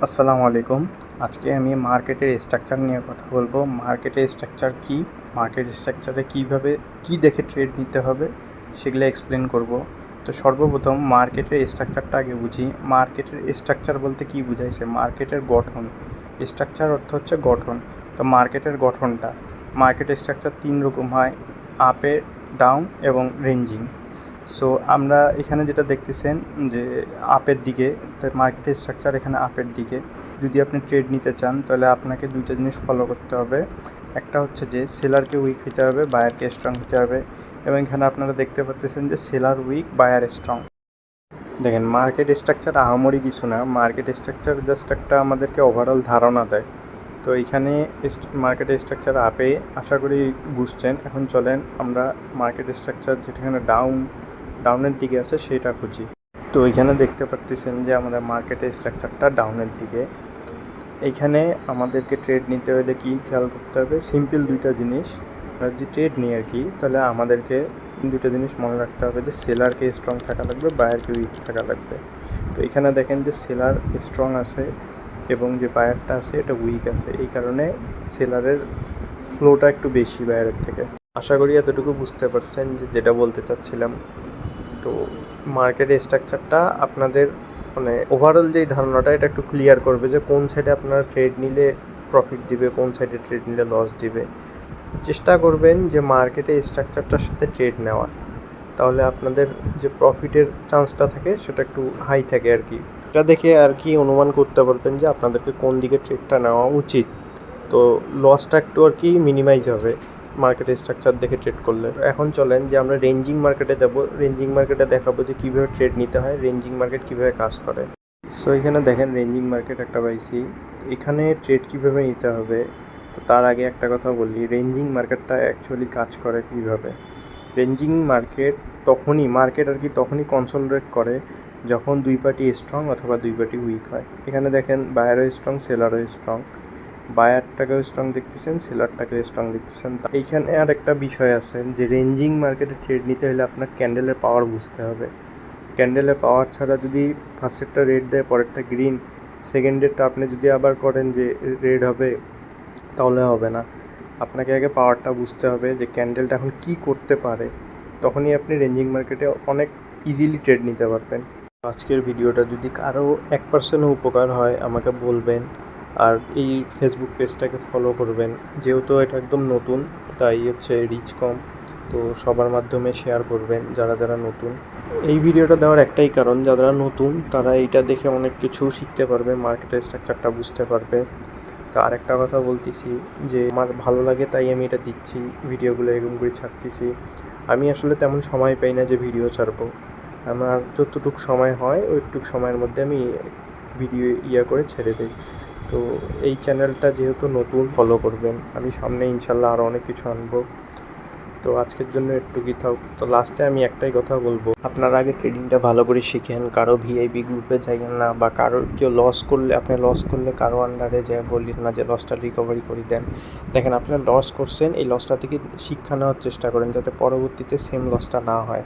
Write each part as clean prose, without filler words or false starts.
আসসালামু আলাইকুম। আজকে আমি মার্কেটের স্ট্রাকচার নিয়ে কথা বলবো। মার্কেটের স্ট্রাকচার কী, মার্কেট স্ট্রাকচারে কীভাবে কী দেখে ট্রেড নিতে হবে সেগুলো এক্সপ্লেন করব। তো সর্বপ্রথম মার্কেটের স্ট্রাকচারটা আগে বুঝি। মার্কেটের স্ট্রাকচার বলতে কী বুঝাইছে? মার্কেটের গঠন। স্ট্রাকচার অর্থ হচ্ছে গঠন। তো মার্কেটের গঠনটা, মার্কেট স্ট্রাকচার 3 রকম হয়: আপে, ডাউন এবং রেঞ্জিং। সো আমরা এখানে যেটা দেখতেছেন যে আপের দিকে, তো মার্কেটের স্ট্রাকচার এখানে আপের দিকে। যদি আপনি ট্রেড নিতে চান তাহলে আপনাকে দুইটা জিনিস ফলো করতে হবে। একটা হচ্ছে যে সেলারকে উইক হতে হবে, বায়ারকে স্ট্রং হতে হবে। এবং এখানে আপনারা দেখতে পাচ্ছেন যে সেলার উইক, বায়ার স্ট্রং। দেখেন, মার্কেট স্ট্রাকচার আহামরি কিছু না। মার্কেট স্ট্রাকচার জাস্ট একটা আমাদেরকে ওভারঅল ধারণা দেয়। তো এইখানে মার্কেট স্ট্রাকচার আপে, আশা করি বুঝছেন। এখন চলেন আমরা মার্কেট স্ট্রাকচার যেখানে ডাউনের দিকে আছে সেটা খুঁজি। তো এইখানে দেখতে পাচ্ছেন যে আমাদের মার্কেটের স্ট্রাকচারটা ডাউনের দিকে। এইখানে আমাদেরকে ট্রেড নিতে হলে কি খেয়াল করতে হবে? সিম্পল দুইটা জিনিস। আমরা যদি ট্রেড নিই আর কি, তাহলে আমাদেরকে দুটো জিনিস মনে রাখতে হবে যে সেলারকে স্ট্রং থাকা লাগবে, বায়ারকে উইক থাকা লাগবে। তো এখানে দেখেন যে সেলার স্ট্রং আছে এবং যে বায়ারটা আছে এটা উইক আছে। এই কারণে সেলারের ফ্লোটা একটু বেশি বায়ারের থেকে। আশা করি এতটুকু বুঝতে পারছেন যে যেটা বলতে চাচ্ছিলাম। তো মার্কেটের স্ট্রাকচারটা আপনাদের মানে ওভারঅল যেই ধারণাটা এটা একটু ক্লিয়ার করবে যে কোন সাইডে আপনারা ট্রেড নিলে প্রফিট দিবে, কোন সাইডে ট্রেড নিলে লস দিবে। চেষ্টা করবেন যে মার্কেটের স্ট্রাকচারটার সাথে ট্রেড নেওয়া, তাহলে আপনাদের যে প্রফিটের চান্সটা থাকে সেটা একটু হাই থাকে আর কি। এটা দেখে আর কি অনুমান করতে পারবেন যে আপনাদেরকে কোন দিকে ট্রেডটা নেওয়া উচিত। তো লসটা একটু আর কি মিনিমাইজ হবে মার্কেট স্ট্রাকচার দেখে ট্রেড করলে। এখন চলেন যে আমরা রেঞ্জিং মার্কেটে যাব। রেঞ্জিং মার্কেটে দেখাবো যে কীভাবে ট্রেড নিতে হয়, রেঞ্জিং মার্কেট কীভাবে কাজ করে। সো এখানে দেখেন রেঞ্জিং মার্কেট একটা পাইছি। এখানে ট্রেড কীভাবে নিতে হবে, তো তার আগে একটা কথা বলি, রেঞ্জিং মার্কেটটা অ্যাকচুয়ালি কাজ করে কীভাবে। রেঞ্জিং মার্কেট তখনই কনসোলিডেট করে যখন দুই পার্টি স্ট্রং অথবা দুই পার্টি উইক হয়। এখানে দেখেন বায়ারও স্ট্রং, সেলারও স্ট্রং। বায়ারটাকেও স্ট্রং দেখতেছেন, সেলারটাকেও স্ট্রং দেখতেছেন। এইখানে আর একটা বিষয় আছে যে রেঞ্জিং মার্কেটে ট্রেড নিতে হলে আপনার ক্যান্ডেলের পাওয়ার বুঝতে হবে। ক্যান্ডেলের পাওয়ার ছাড়া যদি ফার্স্টেরটা রেড দেয়, পরেরটা গ্রিন, সেকেন্ডেরটা আপনি যদি আবার করেন যে রেড হবে, তাহলে হবে না। আপনাকে আগে পাওয়ারটা বুঝতে হবে যে ক্যান্ডেলটা এখন কী করতে পারে, তখনই আপনি রেঞ্জিং মার্কেটে অনেক ইজিলি ট্রেড নিতে পারবেন। আজকের ভিডিওটা যদি কারো 1%ও উপকার হয় আমাকে বলবেন, আর এই ফেসবুক পেজটাকে ফলো করবেন। যেহেতু এটা একদম নতুন, তাই হচ্ছে রিচ কম, তো সবার মাধ্যমে শেয়ার করবেন যারা যারা নতুন। এই ভিডিওটা দেওয়ার একটাই কারণ, যারা নতুন তারা এইটা দেখে অনেক কিছু শিখতে পারবে, মার্কেটের স্ট্রাকচারটা বুঝতে পারবে। তো আরেকটা কথা বলতেছি যে আমার ভালো লাগে তাই আমি এটা দিচ্ছি, ভিডিওগুলো এরকম করে ছাড়তেছি। আমি আসলে তেমন সময় পাই না যে ভিডিও ছাড়বো। আমার যতটুকু সময় হয় ওইটুকু সময়ের মধ্যে আমি ভিডিও করে ছেড়ে দিই। তো এই চ্যানেলটা যেহেতু নতুন, ফলো করবেন। আমি সামনে ইনশাল্লাহ আরও অনেক কিছু আনবো। তো আজকের জন্য একটুকুই থাক। তো লাস্টে আমি একটাই কথা বলবো, আপনারা আগে ট্রেডিংটা ভালো করে শিখেন। কারো ভিআইপি গ্রুপে যাইয়েন না, বা কারোর কেউ লস করলে কারো আন্ডারে যায় বললেন না যে লসটা রিকভারি করে দেন। দেখেন, আপনার লস করছেন, এই লসটা থেকে শিক্ষা নেওয়ার চেষ্টা করেন যাতে পরবর্তীতে সেম লসটা না হয়।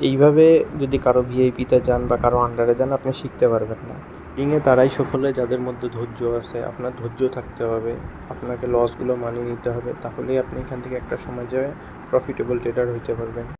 এইভাবে যদি কারো ভিআইপিতে যান বা কারো আন্ডারে যান, আপনি শিখতে পারবেন না। ট্রেডিংয়ে তারাই সফল হয় যাদের মধ্যে ধৈর্য আছে। আপনার ধৈর্য থাকতে হবে, আপনাকে লসগুলো মানিয়ে নিতে হবে, তাহলেই আপনি এখান থেকে একটা সময় যায় প্রফিটেবল ট্রেডার হইতে পারবেন।